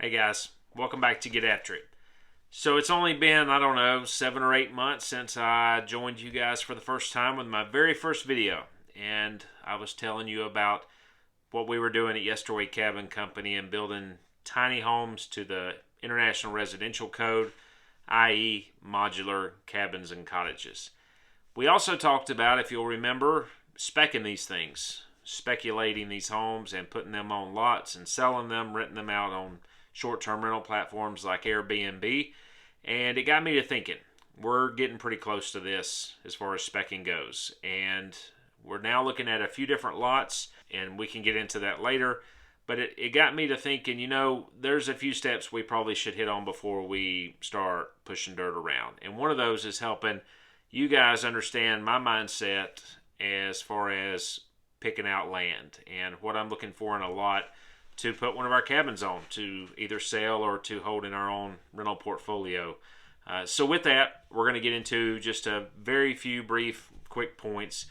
Hey guys, welcome back to Get After It. So it's only been, I don't know, 7 or 8 months since I joined you guys for the first time with my very first video. And I was telling you about what we were doing at Yesterday Cabin Company and building tiny homes to the International Residential Code, i.e. modular cabins and cottages. We also talked about, if you'll remember, speccing these things, speculating these homes and putting them on lots and selling them, renting them out on short-term rental platforms like Airbnb. And it got me to thinking, we're getting pretty close to this as far as speccing goes. And we're now looking at a few different lots, and we can get into that later. But it got me to thinking, there's a few steps we probably should hit on before we start pushing dirt around. And one of those is helping you guys understand my mindset as far as picking out land and what I'm looking for in a lot to put one of our cabins on, to either sell or to hold in our own rental portfolio. So with that, we're going to get into just a very few brief, quick points,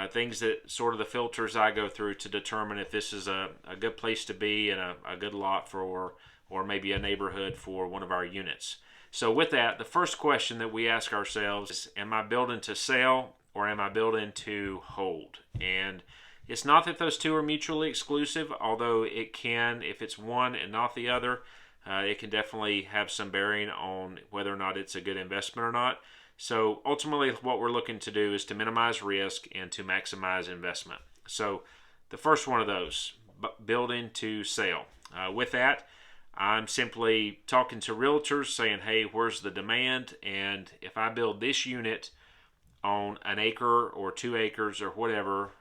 things that sort of the filters I go through to determine if this is a good place to be and a good lot for, or maybe a neighborhood for one of our units. So with that, the first question that we ask ourselves is, am I building to sell or am I building to hold? And it's not that those two are mutually exclusive, although it can, if it's one and not the other, it can definitely have some bearing on whether or not it's a good investment or not. So ultimately what we're looking to do is to minimize risk and to maximize investment. So the first one of those, building to sell. With that, I'm simply talking to realtors saying, hey, where's the demand? And if I build this unit on an acre or 2 acres or whatever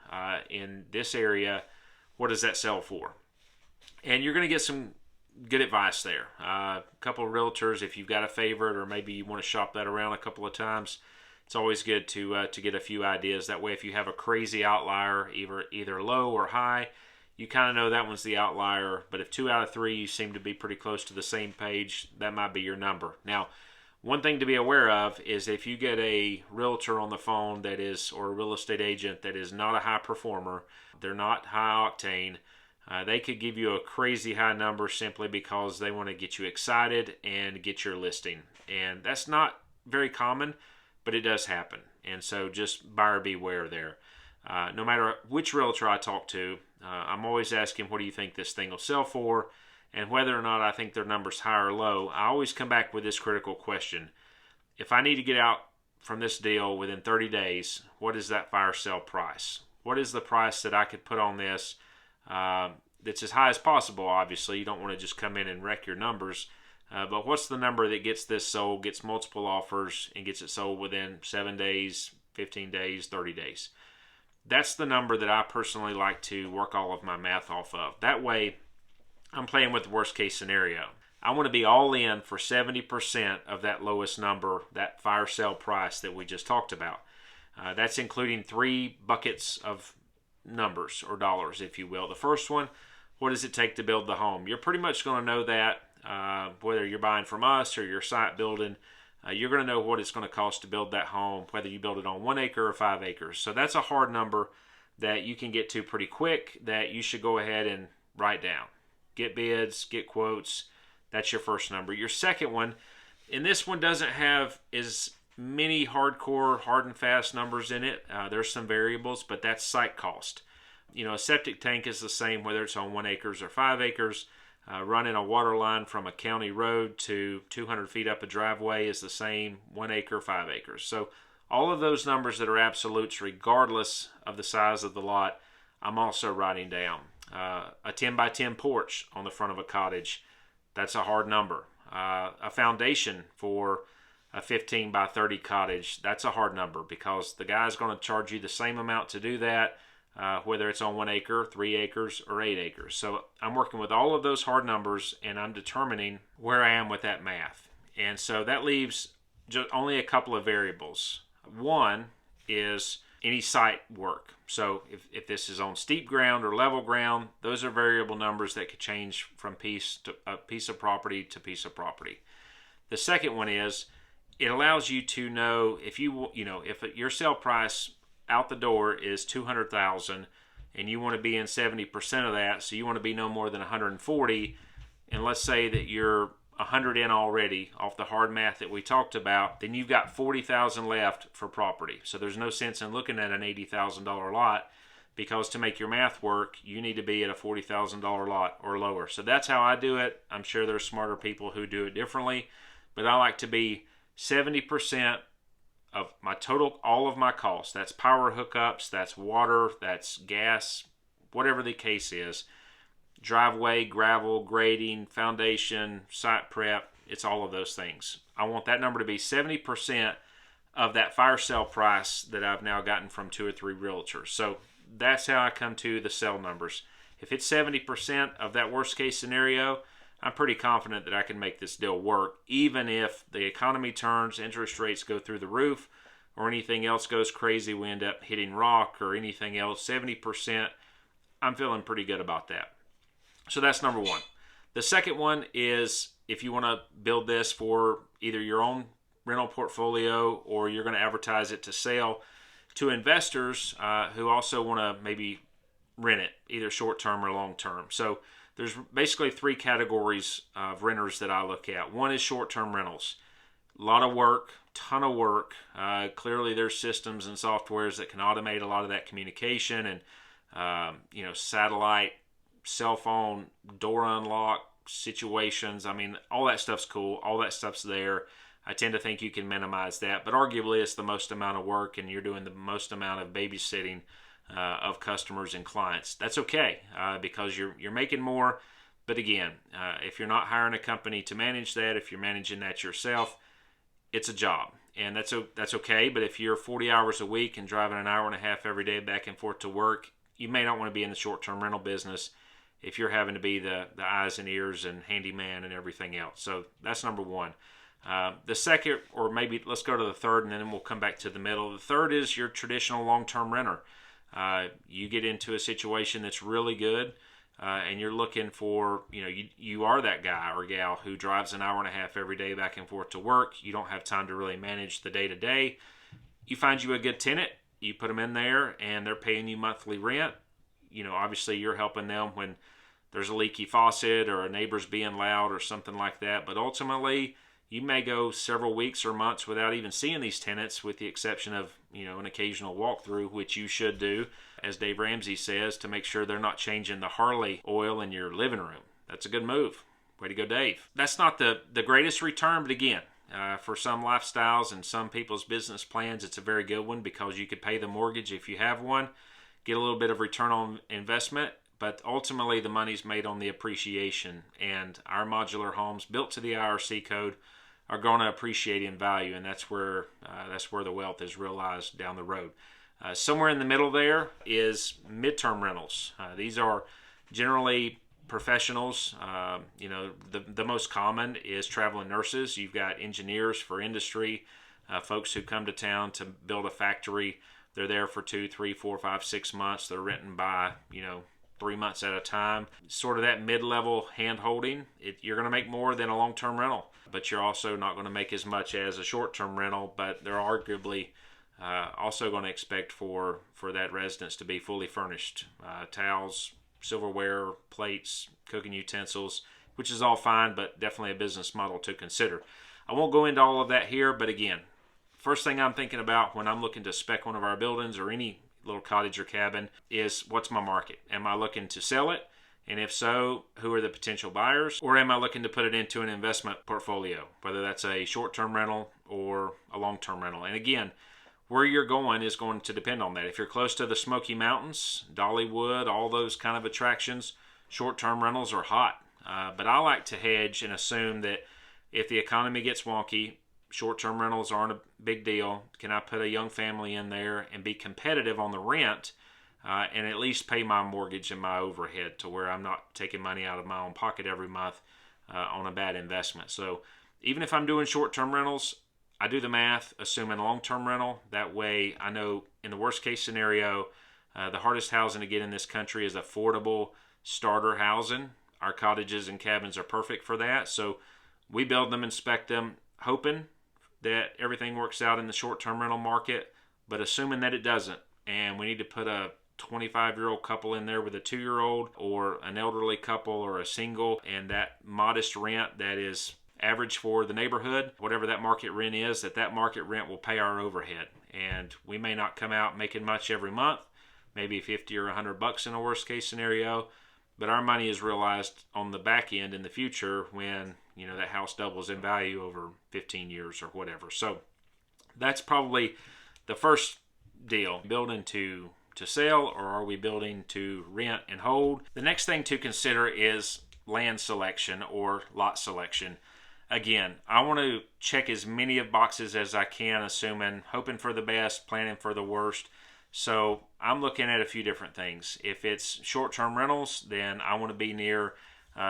in this area, what does that sell for? And you're going to get some good advice there. A couple of realtors, if you've got a favorite or maybe you want to shop that around a couple of times, it's always good to get a few ideas. That way, if you have a crazy outlier, either low or high, you kind of know that one's the outlier. But if 2 out of 3 you seem to be pretty close to the same page, that might be your number. Now, one thing to be aware of is if you get a realtor on the phone that is, or a real estate agent that is not a high performer, they're not high octane, they could give you a crazy high number simply because they want to get you excited and get your listing. And that's not very common, but it does happen. And so just buyer beware there. No matter which realtor I talk to, I'm always asking, what do you think this thing will sell for? And whether or not I think their number's high or low, I always come back with this critical question. If I need to get out from this deal within 30 days, what is that fire sale price? What is the price that I could put on this that's as high as possible? Obviously, you don't want to just come in and wreck your numbers. But what's the number that gets this sold, gets multiple offers, and gets it sold within 7 days, 15 days, 30 days? That's the number that I personally like to work all of my math off of. That way, I'm playing with the worst case scenario. I want to be all in for 70% of that lowest number, that fire sale price that we just talked about. That's including 3 buckets of numbers or dollars, if you will. The first one, what does it take to build the home? You're pretty much going to know that whether you're buying from us or your site building. You're going to know what it's going to cost to build that home, whether you build it on 1 acre or 5 acres. So that's a hard number that you can get to pretty quick that you should go ahead and write down. Get bids, get quotes. That's your first number. Your second one, and this one doesn't have as many hardcore, hard and fast numbers in it. There's some variables, but that's site cost. A septic tank is the same whether it's on 1 acres or 5 acres. Running a water line from a county road to 200 feet up a driveway is the same 1 acre, 5 acres. So all of those numbers that are absolutes regardless of the size of the lot, I'm also writing down. A 10 by 10 porch on the front of a cottage, that's a hard number. A foundation for a 15 by 30 cottage, that's a hard number because the guy's going to charge you the same amount to do that, whether it's on 1 acre, 3 acres, or 8 acres. So I'm working with all of those hard numbers and I'm determining where I am with that math. And so that leaves just only a couple of variables. One is any site work. So if this is on steep ground or level ground, those are variable numbers that could change from piece of property to piece of property. The second one is it allows you to know if if your sale price out the door is $200,000 and you want to be in 70% of that, so you want to be no more than 140, and let's say that you're 100 in already off the hard math that we talked about, then you've got 40,000 left for property. So there's no sense in looking at an $80,000 lot, because to make your math work, you need to be at a $40,000 lot or lower. So that's how I do it. I'm sure there's smarter people who do it differently, but I like to be 70% of my total, all of my costs. That's power hookups, that's water, that's gas, whatever the case is. Driveway, gravel, grading, foundation, site prep, it's all of those things. I want that number to be 70% of that fire sale price that I've now gotten from 2 or 3 realtors. So that's how I come to the sell numbers. If it's 70% of that worst case scenario, I'm pretty confident that I can make this deal work, even if the economy turns, interest rates go through the roof, or anything else goes crazy, we end up hitting rock or anything else. 70%, I'm feeling pretty good about that. So that's number one. The second one is, if you want to build this for either your own rental portfolio or you're going to advertise it to sell to investors who also want to maybe rent it, either short-term or long-term. So there's basically 3 categories of renters that I look at. One is short-term rentals. A lot of work, ton of work. Clearly there's systems and softwares that can automate a lot of that communication, and satellite, cell phone, door unlock situations. I mean, all that stuff's cool. All that stuff's there. I tend to think you can minimize that, but arguably it's the most amount of work, and you're doing the most amount of babysitting of customers and clients. That's okay, because you're making more. But again, if you're not hiring a company to manage that, if you're managing that yourself, it's a job, and that's okay. But if you're 40 hours a week and driving an hour and a half every day back and forth to work, you may not want to be in the short-term rental business if you're having to be the eyes and ears and handyman and everything else. So that's number one. The second, or maybe let's go to the third, and then we'll come back to the middle. The third is your traditional long-term renter. You get into a situation that's really good, and you're looking for, you are that guy or gal who drives an hour and a half every day back and forth to work. You don't have time to really manage the day-to-day. You find you a good tenant, you put them in there, and they're paying you monthly rent. Obviously you're helping them when there's a leaky faucet or a neighbor's being loud or something like that. But ultimately, you may go several weeks or months without even seeing these tenants, with the exception of, an occasional walkthrough, which you should do, as Dave Ramsey says, to make sure they're not changing the Harley oil in your living room. That's a good move. Way to go, Dave. That's not the greatest return, but again, for some lifestyles and some people's business plans, it's a very good one, because you could pay the mortgage if you have one, get a little bit of return on investment, but ultimately the money's made on the appreciation, and our modular homes built to the IRC code are going to appreciate in value, and that's where the wealth is realized down the road. Somewhere in the middle there is midterm rentals. These are generally professionals. The most common is traveling nurses. You've got engineers for industry, folks who come to town to build a factory. They're there for 2, 3, 4, 5, 6 months. They're renting by 3 months at a time. Sort of that mid-level hand-holding. You're going to make more than a long-term rental, but you're also not going to make as much as a short-term rental, but they're arguably also going to expect for that residence to be fully furnished. Towels, silverware, plates, cooking utensils, which is all fine, but definitely a business model to consider. I won't go into all of that here, but again, first thing I'm thinking about when I'm looking to spec one of our buildings or any little cottage or cabin is, what's my market? Am I looking to sell it? And if so, who are the potential buyers? Or am I looking to put it into an investment portfolio, whether that's a short-term rental or a long-term rental? And again, where you're going is going to depend on that. If you're close to the Smoky Mountains, Dollywood, all those kind of attractions, short-term rentals are hot. But I like to hedge and assume that if the economy gets wonky, short-term rentals aren't a big deal. Can I put a young family in there and be competitive on the rent, and at least pay my mortgage and my overhead to where I'm not taking money out of my own pocket every month on a bad investment? So even if I'm doing short-term rentals, I do the math, assuming long-term rental. That way I know in the worst-case scenario, the hardest housing to get in this country is affordable starter housing. Our cottages and cabins are perfect for that. So we build them, inspect them, hoping that everything works out in the short-term rental market, but assuming that it doesn't, and we need to put a 25-year-old couple in there with a 2-year-old, or an elderly couple, or a single, and that modest rent that is average for the neighborhood, whatever that market rent is, that market rent will pay our overhead. And we may not come out making much every month, maybe 50 or $100 in a worst case scenario, but our money is realized on the back end in the future when, you know, that house doubles in value over 15 years or whatever. So that's probably the first deal. Building to sell, or are we building to rent and hold? The next thing to consider is land selection or lot selection. Again, I want to check as many of boxes as I can, hoping for the best, planning for the worst. So I'm looking at a few different things. If it's short-term rentals, then I want to be near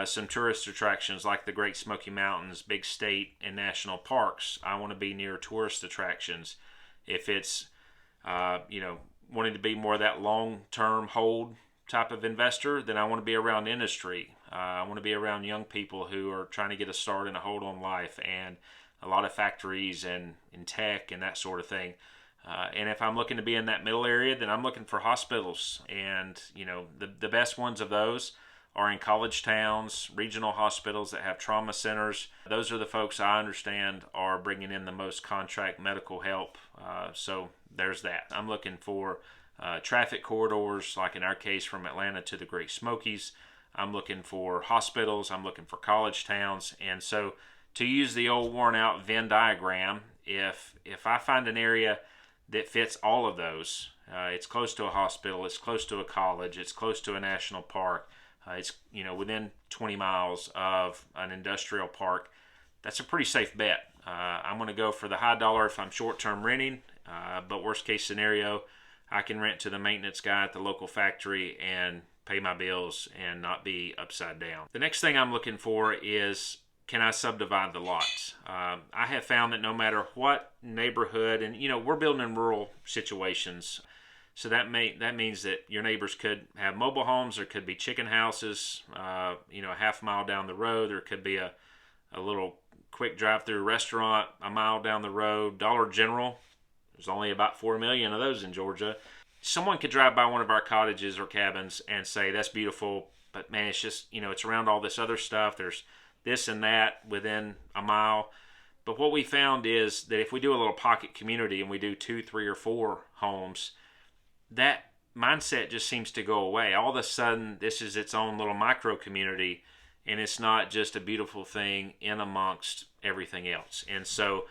some tourist attractions like the Great Smoky Mountains, big state and national parks. I want to be near tourist attractions. If it's, wanting to be more of that long-term hold type of investor, then I want to be around industry. I want to be around young people who are trying to get a start and a hold on life, and a lot of factories and tech and that sort of thing. And if I'm looking to be in that middle area, then I'm looking for hospitals. And, you know, the best ones of those are in college towns, regional hospitals that have trauma centers. Those are the folks I understand are bringing in the most contract medical help. So there's that. I'm looking for traffic corridors, like in our case from Atlanta to the Great Smokies. I'm looking for hospitals. I'm looking for college towns. And so, to use the old worn out Venn diagram, if I find an area that fits all of those, it's close to a hospital, it's close to a college, it's close to a national park, it's, you know, within 20 miles of an industrial park, that's a pretty safe bet. I'm going to go for the high dollar if I'm short-term renting, but worst case scenario, I can rent to the maintenance guy at the local factory and pay my bills and not be upside down. The next thing I'm looking for is, can I subdivide the lots? I have found that no matter what neighborhood, and you know, we're building in rural situations, so that means that your neighbors could have mobile homes, there could be chicken houses, a half mile down the road, there could be a little quick drive-through restaurant a mile down the road. Dollar General, there's only about 4 million of those in Georgia. Someone could drive by one of our cottages or cabins and say, that's beautiful, but man, it's just, it's around all this other stuff. There's this and that within a mile. But what we found is that if we do a little pocket community and we do 2, 3, or 4 homes, that mindset just seems to go away. All of a sudden, this is its own little micro community, and it's not just a beautiful thing in amongst everything else. And so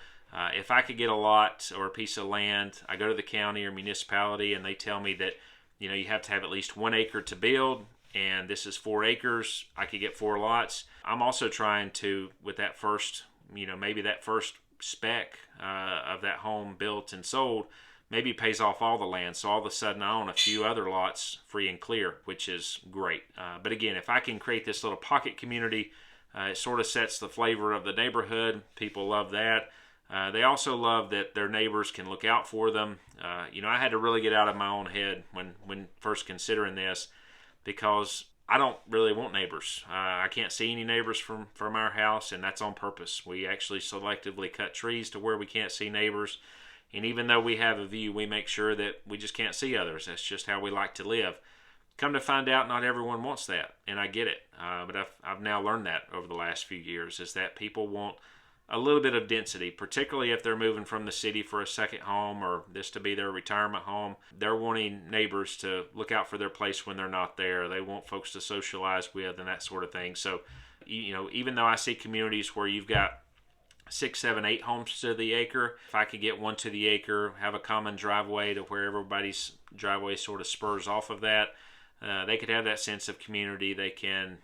if I could get a lot or a piece of land, I go to the county or municipality and they tell me that, you have to have at least 1 acre to build, and this is 4 acres, I could get 4 lots. I'm also trying to, with that first, maybe that first spec of that home built and sold, maybe pays off all the land. So all of a sudden I own a few other lots free and clear, which is great. But again, if I can create this little pocket community, it sort of sets the flavor of the neighborhood. People love that. They also love that their neighbors can look out for them. I had to really get out of my own head when first considering this, because I don't really want neighbors. I can't see any neighbors from our house, and that's on purpose. We actually selectively cut trees to where we can't see neighbors. And even though we have a view, we make sure that we just can't see others. That's just how we like to live. Come to find out, not everyone wants that, and I get it. But I've now learned that over the last few years, is that people want a little bit of density, particularly if they're moving from the city for a second home or this to be their retirement home. They're wanting neighbors to look out for their place when they're not there. They want folks to socialize with and that sort of thing. So, even though I see communities where you've got 6, 7, 8 homes to the acre, if I could get 1 to the acre, have a common driveway to where everybody's driveway sort of spurs off of that, they could have that sense of community. They can,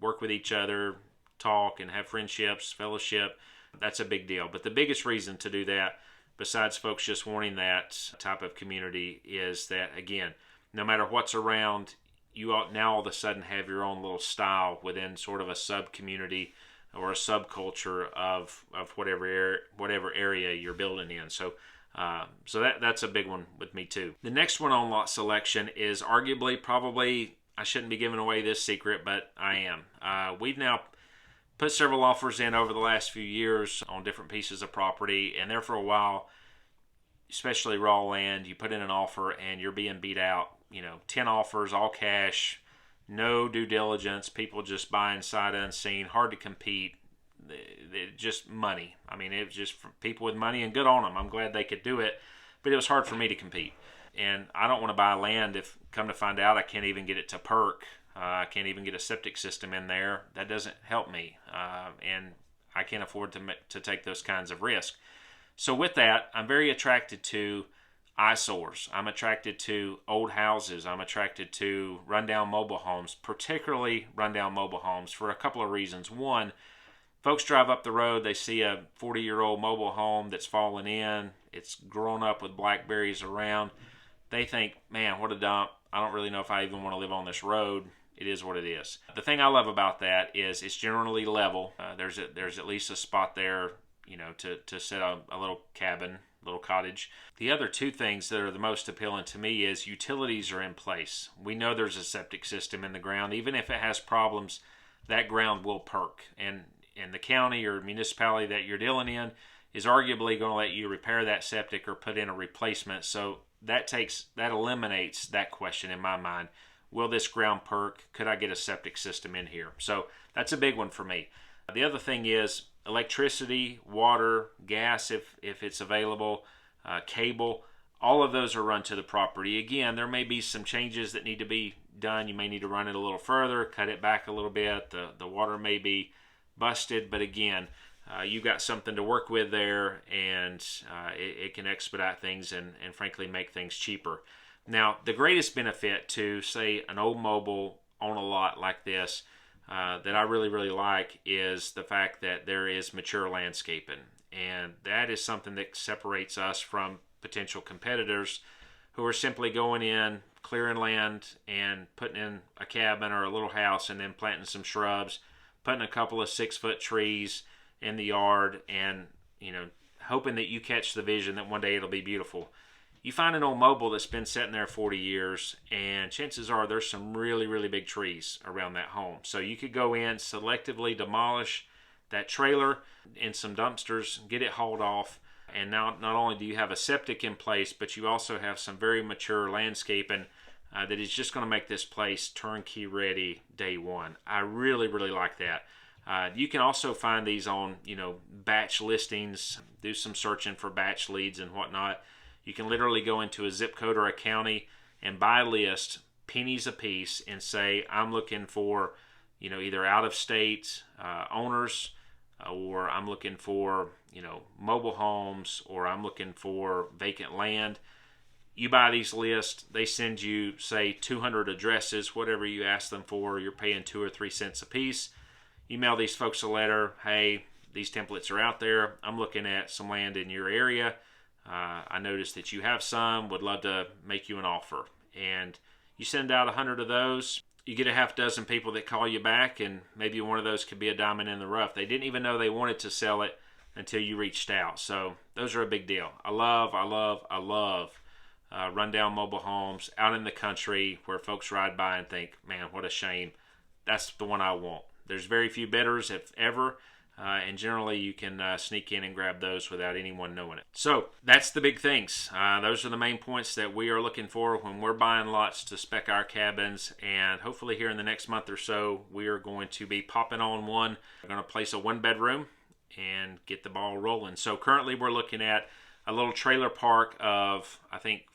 work with each other, talk and have friendships, fellowship. That's a big deal. But the biggest reason to do that, besides folks just wanting that type of community, is that, again, no matter what's around, you now all of a sudden have your own little style within sort of a sub-community or a subculture of whatever area you're building in. So that's a big one with me too. The next one on lot selection is arguably, probably, I shouldn't be giving away this secret, but I am. We've now put several offers in over the last few years on different pieces of property, and there for a while, especially raw land, you put in an offer and you're being beat out 10 offers, all cash, no due diligence, people just buying sight unseen, hard to compete. Just money. I mean, it was just for people with money, and good on them. I'm glad they could do it, but it was hard for me to compete. And I don't want to buy land if, come to find out, I can't even get it to perk. I can't even get a septic system in there. That doesn't help me, and I can't afford to take those kinds of risks. So with that, I'm very attracted to eyesores. I'm attracted to old houses. I'm attracted to rundown mobile homes, particularly rundown mobile homes, for a couple of reasons. One, folks drive up the road, they see a 40-year-old mobile home that's fallen in, it's grown up with blackberries around. They think, man, what a dump. I don't really know if I even want to live on this road. It is what it is. The thing I love about that is it's generally level. There's at least a spot there, to set a little cabin, little cottage. The other two things that are the most appealing to me is utilities are in place. We know there's a septic system in the ground. Even if it has problems, that ground will perk. And the county or municipality that you're dealing in is arguably going to let you repair that septic or put in a replacement. So that eliminates that question in my mind. Will this ground perk? Could I get a septic system in here? So that's a big one for me. The other thing is electricity, water, gas if it's available, cable. All of those are run to the property. Again, there may be some changes that need to be done. You may need to run it a little further, cut it back a little bit. The water may be busted, but again, you've got something to work with there, and it can expedite things and frankly make things cheaper. Now, the greatest benefit to, say, an old mobile on a lot like this that I really, really like is the fact that there is mature landscaping. And that is something that separates us from potential competitors who are simply going in, clearing land, and putting in a cabin or a little house and then planting some shrubs, putting a couple of 6-foot trees in the yard, and hoping that you catch the vision that one day it'll be beautiful. You find an old mobile that's been sitting there 40 years, and chances are there's some really, really big trees around that home. So you could go in, selectively demolish that trailer in some dumpsters, get it hauled off, and now not only do you have a septic in place, but you also have some very mature landscaping that is just going to make this place turnkey ready day one. I really, really like that. You can also find these on, batch listings, do some searching for batch leads and whatnot. You can literally go into a zip code or a county and buy a list, pennies a piece, and say, I'm looking for, either out-of-state owners, or I'm looking for, mobile homes, or I'm looking for vacant land. You buy these lists, they send you, say, 200 addresses, whatever you ask them for, you're paying 2 or 3 cents a piece. You mail these folks a letter, hey, these templates are out there, I'm looking at some land in your area. I noticed that you have some, would love to make you an offer. And you send out 100 of those, you get a half dozen people that call you back, and maybe one of those could be a diamond in the rough. They didn't even know they wanted to sell it until you reached out. So those are a big deal. I love rundown mobile homes out in the country where folks ride by and think, man, what a shame. That's the one I want. There's very few bidders, if ever. And generally you can sneak in and grab those without anyone knowing it. So that's the big things. Those are the main points that we are looking for when we're buying lots to spec our cabins. And hopefully here in the next month or so, we are going to be popping on one. We're going to place a 1-bedroom and get the ball rolling. So currently we're looking at a little trailer park of, I think,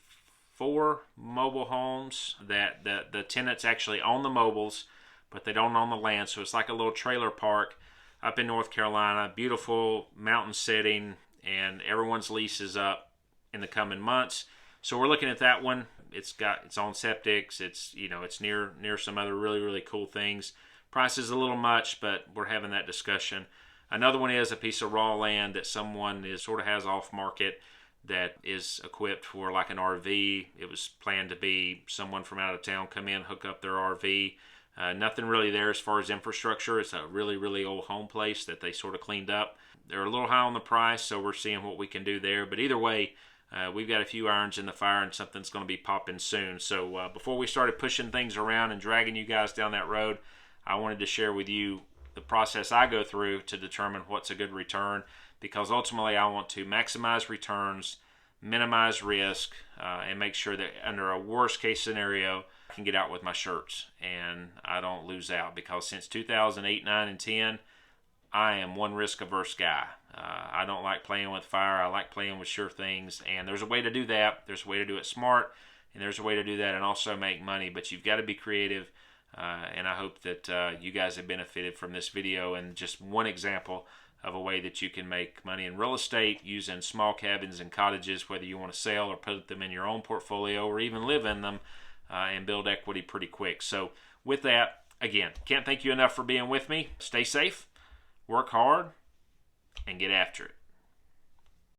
4 mobile homes that the tenants actually own the mobiles, but they don't own the land. So it's like a little trailer park up in North Carolina, beautiful mountain setting, and everyone's lease is up in the coming months. So we're looking at that one. It's got its own septics. It's it's near some other really, really cool things. Price is a little much, but we're having that discussion. Another one is a piece of raw land that someone sort of has off market that is equipped for like an RV. It was planned to be someone from out of town come in, hook up their RV. Nothing really there as far as infrastructure. It's a really, really old home place that they sort of cleaned up. They're a little high on the price, so we're seeing what we can do there. But either way, we've got a few irons in the fire, and something's going to be popping soon. So before we started pushing things around and dragging you guys down that road, I wanted to share with you the process I go through to determine what's a good return, because ultimately I want to maximize returns, minimize risk, and make sure that under a worst case scenario, I can get out with my shirts and I don't lose out. Because since 2008, 9, and 10, I am one risk averse guy. I don't like playing with fire. I like playing with sure things. And there's a way to do that. There's a way to do it smart. And there's a way to do that and also make money. But you've got to be creative. And I hope that you guys have benefited from this video and just one example of a way that you can make money in real estate using small cabins and cottages, whether you want to sell or put them in your own portfolio or even live in them and build equity pretty quick. So with that, again, can't thank you enough for being with me. Stay safe, work hard, and get after it.